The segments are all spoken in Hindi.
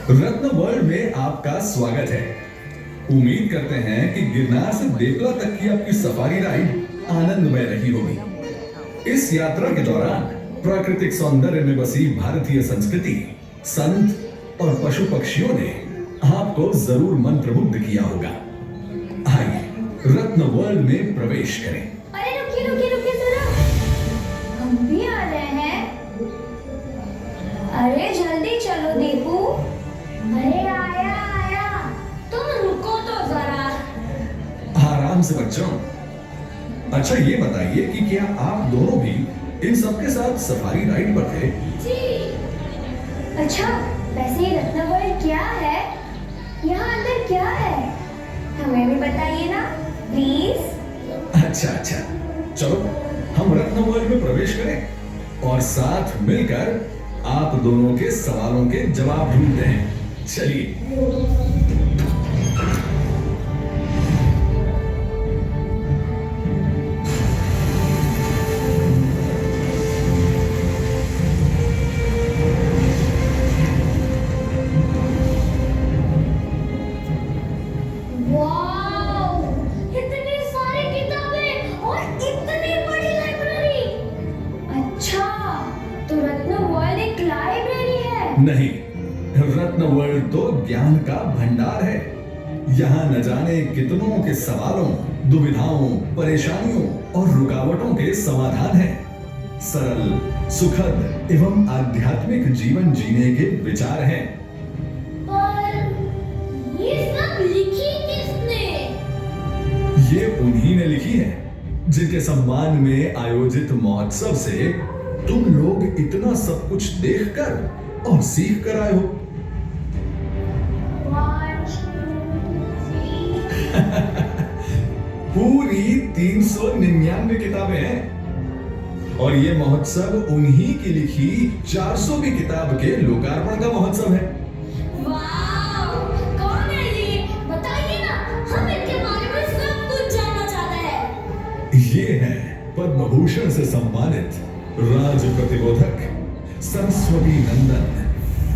रत्न वर्ल्ड में आपका स्वागत है। उम्मीद करते हैं कि गिरनार से देवला तक की आपकी सफारी राइड आनंदमय रही होगी। इस यात्रा के दौरान प्राकृतिक सौंदर्य में बसी भारतीय संस्कृति, संत और पशु पक्षियों ने आपको जरूर मंत्रमुग्ध किया होगा। आइए रत्न वर्ल्ड में प्रवेश करें। अरे रुकिए रुकिए रुकिए जरा, हम भी आ रहे हैं। अरे जल्दी चलो दीपू। अरे आया आया, तुम रुको तो जरा। आराम से बच्चों। अच्छा ये बताइए कि क्या आप दोनों भी इन सबके साथ सफारी राइड पर थे? जी। अच्छा वैसे ये रत्न वर्ल्ड क्या है? यहाँ अंदर क्या है? हमें भी बताइए ना प्लीज। अच्छा चलो हम रत्न वर्ल्ड में प्रवेश करें और साथ मिलकर आप दोनों के सवालों के जवाब ढूंढते हैं। चलिए। वाओ, इतनी सारी किताबें और इतनी बड़ी लाइब्रेरी। अच्छा, तो रत्न वर्ल्ड एक लाइब्रेरी है? नहीं, रत्न वर्ल्ड तो ज्ञान का भंडार है। यहाँ न जाने कितनों के सवालों, दुविधाओं, परेशानियों और रुकावटों के समाधान हैं। सरल, सुखद एवं आध्यात्मिक जीवन जीने के विचार हैं। पर ये सब लिखी किसने? ये उन्हीं ने लिखी है जिनके सम्मान में आयोजित महोत्सव से तुम लोग इतना सब कुछ देखकर और सीख कर आए हो। 1, 2, 3। पूरी 399 किताबें हैं और ये महोत्सव उन्हीं की लिखी 400वीं किताब के लोकार्पण का महोत्सव है। वाओ, कौन है ये? बताइए ना, हम इनके बारे में सब कुछ जानना चाहते हैं। ये है पद्म भूषण से सम्मानित राज प्रतिबोधक सरस्वती नंदन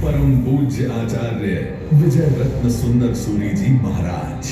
परम पूज्य आचार्य विजय रत्न सुंदर सूरी जी महाराज।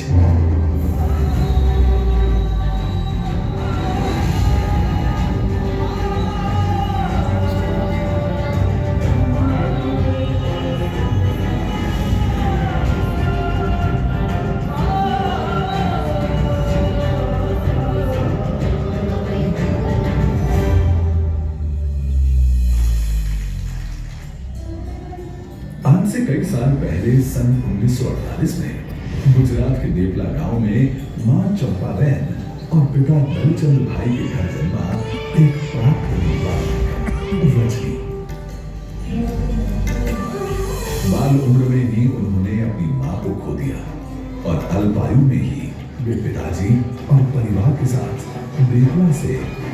आज से कई साल पहले सन 1948 में गुजरात के देवला गांव में मां चंपाबेन और पिता दलचंद भाई के घर जन्मा एक प्राप्त बालक रजनी। बाल उम्र में ही उन्होंने अपनी मां को खो दिया और अल्पायु में ही वे पिताजी और परिवार के साथ देवला से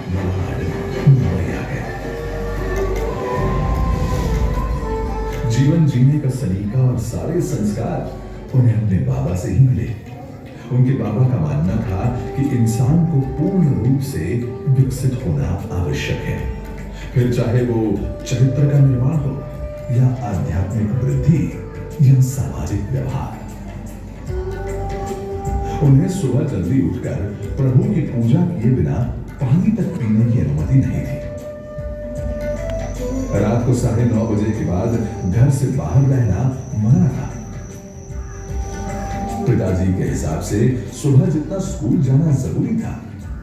मुंबई आ गए। जीवन जीने का सलीका और सारे संस्कार उन्हें अपने बाबा से ही मिले। उनके बाबा का मानना था कि इंसान को पूर्ण रूप से विकसित होना आवश्यक है, फिर चाहे वो चरित्र का निर्माण हो या आध्यात्मिक वृद्धि या सामाजिक व्यवहार। उन्हें सुबह जल्दी उठकर प्रभु की पूजा किए बिना पानी तक पीने की अनुमति नहीं थी। रात को 9:30 बजे के बाद घर से बाहर रहना मना था। पिताजी के हिसाब से सुबह जितना स्कूल जाना जरूरी था,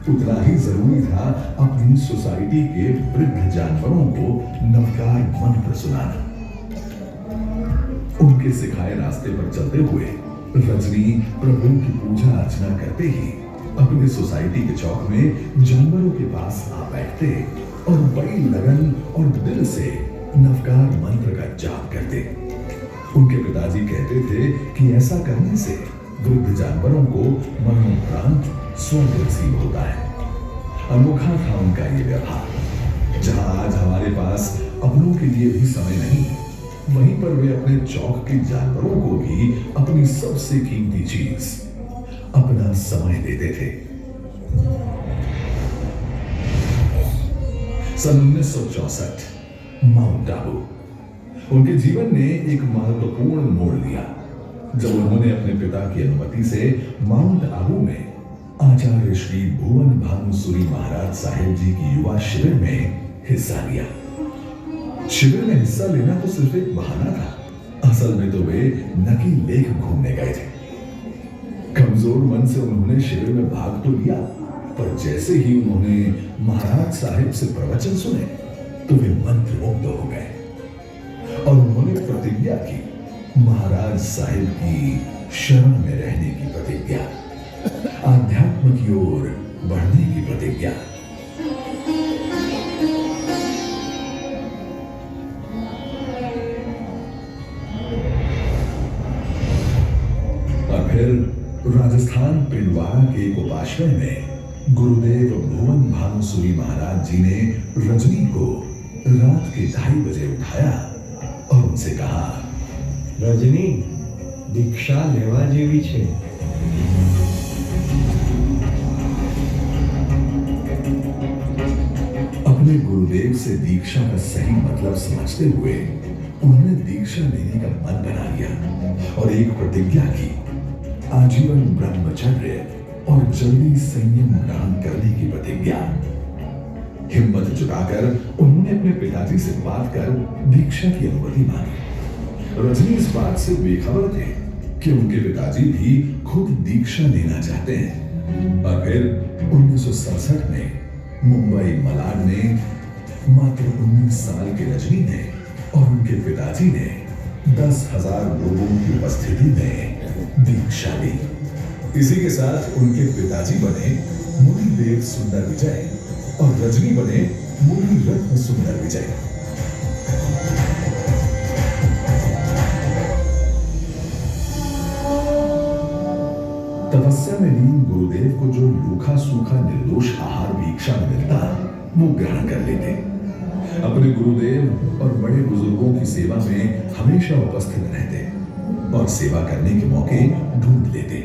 उतना ही जरूरी था अपनी सोसाइटी के वृद्ध जानवरों को नवकार मंत्र सुनाना। उनके सिखाए रास्ते पर चलते हुए रजनी प्रभु की पूजा अर्चना करते ही अपने सोसाइटी के चौक में जानवरों के पास आ बैठते और बड़ी लगन और दिल से नवकार मंत्र का जाप करते। उनके पिताजी कहते थे कि ऐसा करने से वृद्ध जानवरों को मनोप्रांत स्वर्ग नसीब होता है। अनोखा था उनका ये व्यवहार। जहां आज हमारे पास अपनों के लिए भी समय नहीं, वहीं पर वे अपने चौक के जानवरों को भी अपनी सबसे कीमती चीज, अपना समय देते थे। सन 1964 माउंट आबू उनके जीवन ने एक महत्वपूर्ण मोड़ लिया जब उन्होंने अपने पिता की अनुमति से माउंट आबू में आचार्य श्री भुवन भानुसुरी महाराज साहेब जी की युवा शिविर में हिस्सा लिया। शिविर में हिस्सा लेना तो सिर्फ एक बहाना था, असल में तो वे नकी लेक घूमने गए थे। कमजोर मन से उन्होंने शिविर में भाग तो लिया, पर जैसे ही उन्होंने महाराज साहिब से प्रवचन सुने तो वे मंत्रमुग्ध हो गए और उन्होंने प्रतिज्ञा की, महाराज साहिब की शरण में रहने की प्रतिज्ञा, आध्यात्म की ओर बढ़ने की प्रतिज्ञा। और फिर राजस्थान पिंडवाड़ा के एक उपाश्रय में गुरुदेव भुवन भानुसुरी महाराज जी ने रजनी को रात के 2:30 बजे उठाया और उनसे कहा, रजनी, दीक्षा लेवा जेवी छे। अपने गुरुदेव से दीक्षा का सही मतलब समझते हुए उन्होंने दीक्षा लेने का मन बना लिया और एक प्रतिज्ञा की, आजीवन ब्रह्मचर्य और जल्दी संयम ग्रहण करने की प्रतिज्ञा। हिम्मत जुटाकर उन्होंने अपने पिताजी से बात कर दीक्षा की अनुमति मांगी। रजनी इस बात से बेखबर थे कि उनके पिताजी भी खुद दीक्षा लेना चाहते हैं। और फिर 1967 में मुंबई मलाड में मात्र 19 साल की रजनी ने और उनके पिताजी ने 10,000 लोगों की उपस्थिति में दीक्षा ली। इसी के साथ उनके पिताजी बने मुनिदेव सुंदर विजय और रजनी बने मुनि रत्न सुंदर विजय। तपस्या में लीन गुरुदेव को जो रूखा सूखा निर्दोष आहार भिक्षा में मिलता वो ग्रहण कर लेते। अपने गुरुदेव और बड़े बुजुर्गों की सेवा में हमेशा उपस्थित रहते और सेवा करने के मौके ढूंढ लेते।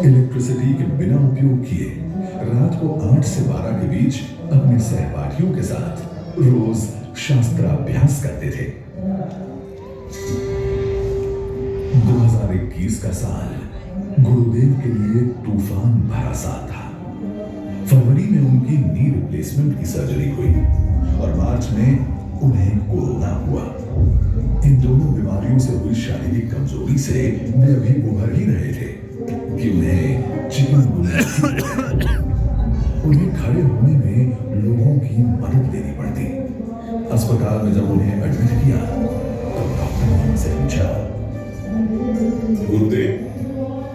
इलेक्ट्रिसिटी के बिना उपयोग किए रात को 8 से 12 के बीच अपने सहपाठियों के साथ रोज शास्त्राभ्यास करते थे। 2021 का साल गुरुदेव के लिए तूफान भरा साल था। फरवरी में उनकी नी रिप्लेसमेंट की सर्जरी हुई और मार्च में उन्हें कोरोना हुआ। इन दोनों बीमारियों से हुई शारीरिक कमजोरी से वे अभी उभर ही रहे थे कि उन्हें चिकनगुनिया, उन्हें खड़े होने में लोगों की मदद लेनी पड़ती। अस्पताल में जब उन्हें एडमिट किया तब डॉक्टर ने उनसे पूछा, गुरुदेव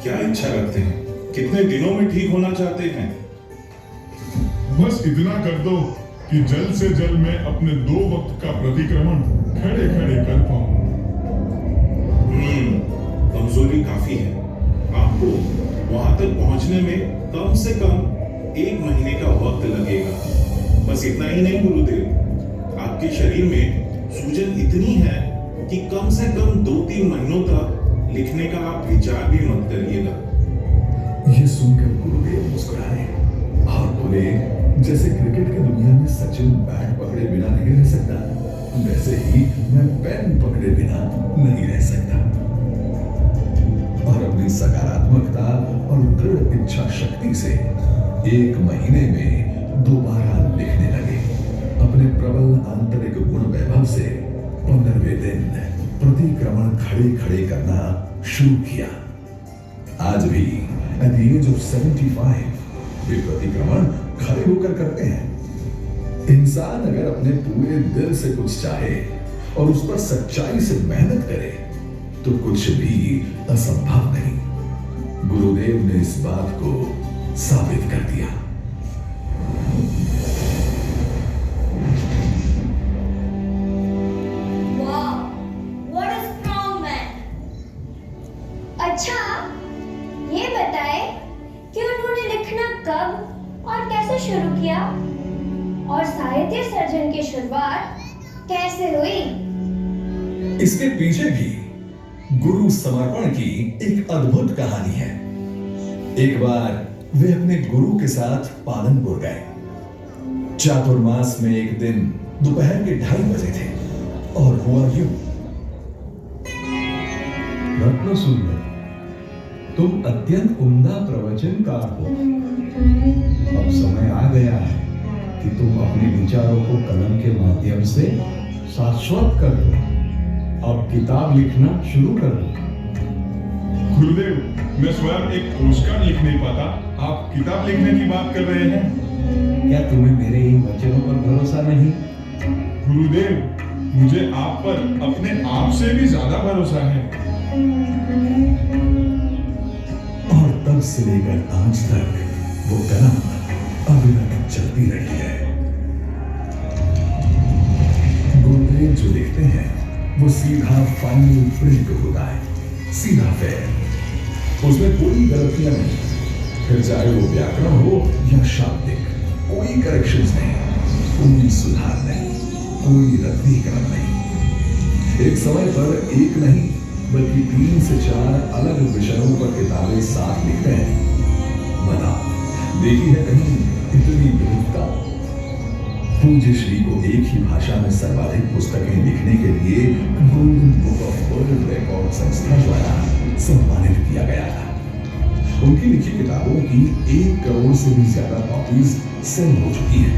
क्या इच्छा रखते हैं? कितने दिनों में ठीक होना चाहते हैं? बस इतना कर दो कि जल्द से जल्द मैं अपने 2 वक्त का प्रतिक्रमण खड़े खड़े कर पाऊं। कमजोरी काफी है। आपको वहां तक पहुंचने में कम से कम 1 महीने का वक्त लगेगा। बस इतना ही नहीं गुरुदेव, आपके शरीर में सूजन इतनी है कि कम से कम 2-3 महीनों तक लिखने का आप विचार भी मत करिएगा। यह सुनकर गुरुदेव मुस्कुराए और बोले, जैसे क्रिकेट की दुनिया में सचिन बैट पकड़े बिना नहीं रह सकता, वैसे ही मैं पेन पकड़े बिना नहीं रह सकता। और अपनी सकारात्मकता और दृढ़ इच्छा शक्ति से 1 महीने में दोबारा लिखने लगे। अपने प्रबल आंतरिक गुण वैभव से 15वें दिन प्रतिक्रमण खड़े खड़े करना शुरू किया। आज भी एट द एज ऑफ 75 वे प्रतिक्रमण खड़े होकर करते हैं। इंसान अगर अपने पूरे दिल से कुछ चाहे और उस पर सच्चाई से मेहनत करे तो कुछ भी असंभव नहीं। गुरुदेव ने इस बात को साबित कर दिया। अच्छा, ये बताए कि उन्होंने लिखना कब और कैसे शुरू किया और साहित्य सर्जन की शुरुआत कैसे हुई? इसके पीछे भी गुरु समर्पण की एक अद्भुत कहानी है। एक बार वे अपने गुरु के साथ पालनपुर गए। चातुर्मास में एक दिन दोपहर के 2:30 बजे थे। और हुआ यूं। रत्न सुंदर, तुम अत्यंत उम्दा प्रवचनकार हो। अब समय आ गया है कि तुम अपने विचारों को कलम के माध्यम से शाश्वत कर दो। अब किताब लिखना शुरू कर दो। गुरुदेव, मैं स्वयं एक पोस्टकार्ड लिख नहीं पाता, आप किताब लिखने की बात कर रहे हैं। क्या तुम्हें मेरे इन वचनों पर भरोसा नहीं? गुरुदेव, मुझे आप पर अपने आप से भी ज्यादा भरोसा है। और तब से लेकर आज तक वो कलम अविरत चलती रही है। गुरुदेव जो लिखते हैं वो सीधा फाइनल प्रिंट होता है, सीधा फेयर, उसमें कोई गलतियां नहीं, फिर चाहे वो व्याकरण हो या शाब्दिक, कोई करेक्शंस नहीं, कोई सुधार नहीं, कोई रद्दीकरण नहीं। एक समय पर एक नहीं बल्कि 3 से 4 अलग विषयों पर किताबें साथ लिखते हैं। बताओ, देखी है कहीं इतनी विविधता? पूज्य श्री को एक ही भाषा में सर्वाधिक पुस्तकें लिखने के लिए golden book of world record संस्था द्वारा सम्मानित किया गया था। उनकी लिखी किताबों की 1 करोड़ से भी ज्यादा कॉपीज सेल हो चुकी हैं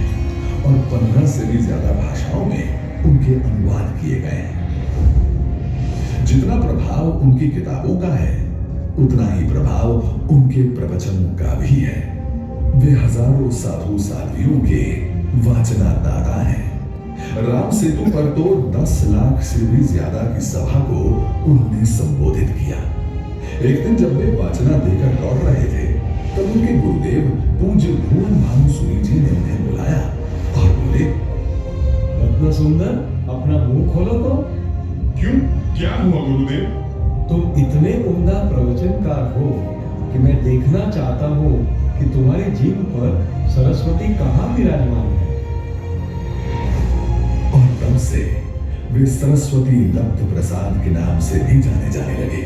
और 15 से भी ज्यादा भाषाओं में उनके अनुवाद किए गए हैं। जितना प्रभाव उनकी किताबों का है, उतना ही प्रभाव उनके प्रवचनों का भी है। वे हजारों साधु साध्वियों के वाचनादाता हैं। राम सेतु पर तो 10 लाख से भी ज्यादा की सभा को उन्होंने संबोधित किया। एक दिन जब वे वाचना देकर लौट रहे थे, तब उनके गुरुदेव पूज्य भुवन भानु सूरी जी ने उन्हें बुलाया और बोले, रत्न सुंदर, अपना मुंह खोलो तो। क्यों, क्या हुआ गुरुदेव? तुम इतने उम्दा प्रवचनकार हो कि मैं देखना चाहता हूँ कि तुम्हारी जीभ पर सरस्वती कहाँ विराजमान है। और तब से वे सरस्वती लब्ध प्रसाद के नाम से भी जाने जाने लगे।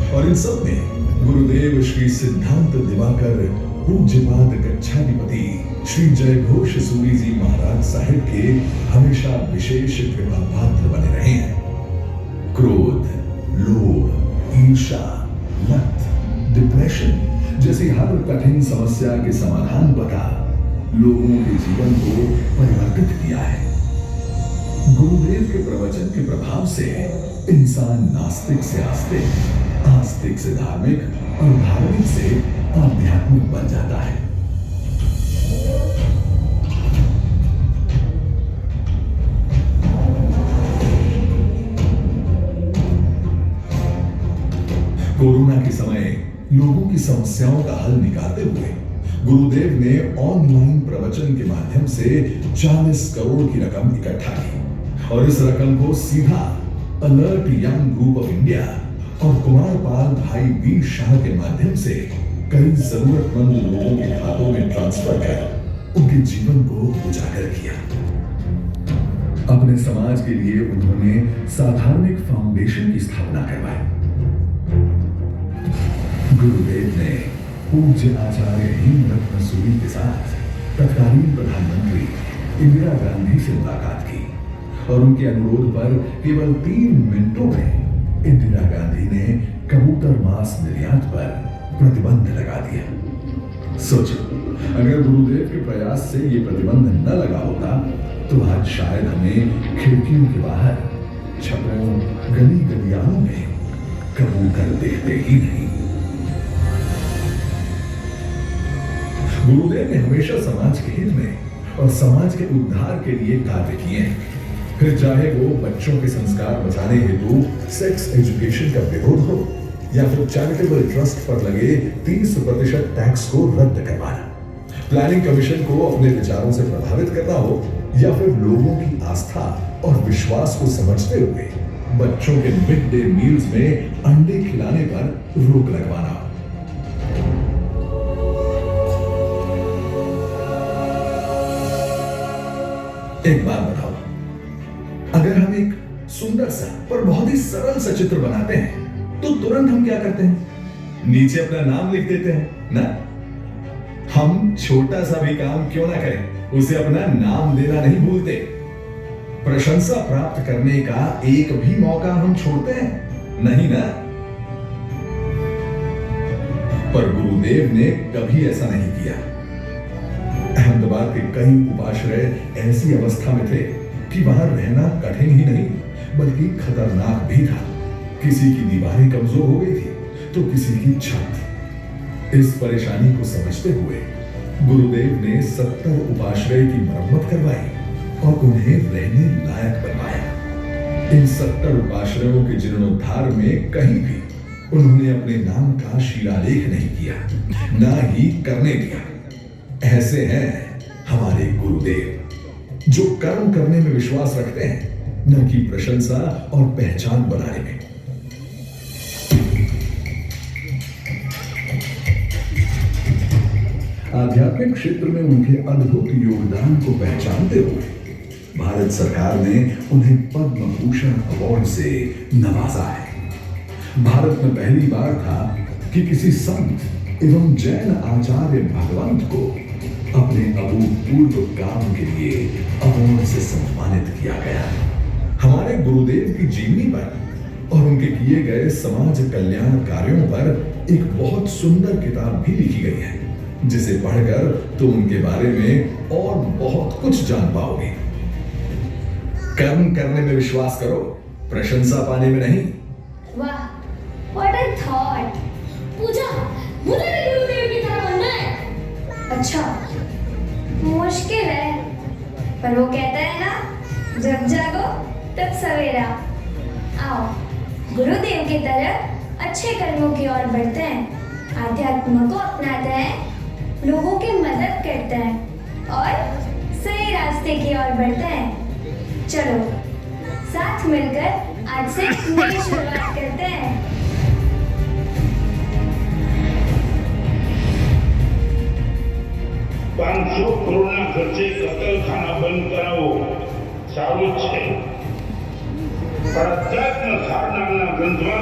और इन सब में गुरुदेव श्री सिद्धांत दिवाकर पूज्यपाद कच्छाधिपति श्री जयघोष सूरी जी महाराज साहिब के हमेशा विशेष कृपा पात्र बने रहे हैं। क्रोध, लोभ, ईर्ष्या, लत, डिप्रेशन जैसी हर कठिन समस्या के समाधान बता लोगों के जीवन को परिवर्तित किया है। गुरुदेव के प्रवचन के प्रभाव से इंसान नास्तिक से आस्तिक, आस्तिक से धार्मिक और धार्मिक से आध्यात्मिक बन जाता है। कोरोना के समय लोगों की समस्याओं का हल निकालते हुए गुरुदेव ने ऑनलाइन प्रवचन के माध्यम से 40 करोड़ की रकम इकट्ठा की और इस रकम को सीधा alert young group of India और कुमारपाल भाई वीर शाह के माध्यम से कई जरूरतमंद लोगों के खातों में ट्रांसफर कर उनके जीवन को उजागर किया। अपने समाज के लिए उन्होंने साधारणिक फाउंडेशन की स्थापना करवाई। गुरुदेव ने पूज्य आचार्य हेमरत्न सूरी के साथ तत्कालीन प्रधानमंत्री इंदिरा गांधी से मुलाकात की और उनके अनुरोध पर केवल 3 मिनटों में इंदिरा गांधी ने कबूतर मांस निर्यात पर प्रतिबंध लगा दिया। सोचो, अगर गुरुदेव के प्रयास से ये प्रतिबंध न लगा होता तो आज शायद हमें खिड़कियों के बाहर, छतों, गली गलियारों में कबूतर देखते ही नहीं। गुरुदेव ने हमेशा समाज के हित में और समाज के उद्धार के लिए कार्य किए हैं। फिर चाहे वो बच्चों के संस्कार बचाने हेतु सेक्स एजुकेशन का विरोध हो या फिर चैरिटेबल ट्रस्ट पर लगे 30% टैक्स को रद्द करवाना, प्लानिंग कमीशन को अपने विचारों से प्रभावित करना हो या फिर लोगों की आस्था और विश्वास को समझते हुए बच्चों के मिड डे मील्स में अंडे खिलाने पर रोक लगवाना। एक बात बताओ, अगर हम एक सुंदर सा पर बहुत ही सरल सा चित्र बनाते हैं तो तुरंत हम क्या करते हैं? नीचे अपना नाम लिख देते हैं ना? हम छोटा सा भी काम क्यों ना करें, उसे अपना नाम देना नहीं भूलते। प्रशंसा प्राप्त करने का एक भी मौका हम छोड़ते हैं? नहीं ना? पर गुरुदेव ने कभी ऐसा नहीं किया। अहमदाबाद के कई उपाश्रय ऐसी अवस्था में थे कि वहां रहना कठिन ही नहीं बल्कि खतरनाक भी था। किसी की दीवारें कमजोर हो गई थी तो किसी की छत। इस परेशानी को समझते हुए गुरुदेव ने 70 उपाश्रय की मरम्मत करवाई और उन्हें रहने लायक बनवाया। इन 70 उपाश्रयों के जीर्णोद्धार में कहीं भी उन्होंने अपने नाम का शिलालेख नहीं किया, ना ही करने दिया। ऐसे हैं हमारे गुरुदेव जो कर्म करने में विश्वास रखते हैं, न कि प्रशंसा और पहचान बनाने में। आध्यात्मिक क्षेत्र में उनके अद्भुत योगदान को पहचानते हुए भारत सरकार ने उन्हें पद्म भूषण अवार्ड से नवाजा है। भारत में पहली बार था कि किसी संत एवं जैन आचार्य भगवंत को अपने अभूतपूर्व काम के लिए अवार्ड से सम्मानित किया गया। हमारे गुरुदेव की जीवनी पर और उनके किए गए समाज कल्याण कार्यों पर एक बहुत सुंदर किताब भी लिखी गई है, जिसे पढ़कर तुम उनके बारे में और बहुत कुछ जान पाओगे। कर्म करने में विश्वास करो, प्रशंसा पाने में नहीं। वाह, व्हाट अ थॉट। पूजा, मुझे भी गुरुदेव की तरह बनना है। अच्छा, मुश्किल है, पर वो कहता है ना, जब जागो तब सवेरा। आओ, गुरुदेव की तरह अच्छे कर्मों की ओर बढ़ते हैं, आध्यात्म को अपनाते हैं, लोगों की मदद करते हैं और सही रास्ते की ओर बढ़ते हैं। चलो, साथ मिलकर आज से नई शुरुआत करते हैं। 500 કરોડના ખર્ચે કતલખાના બંધ કરાવો સારું જ છે, પણ અધ્યાત્મ સારનામના ગ્રંથમાં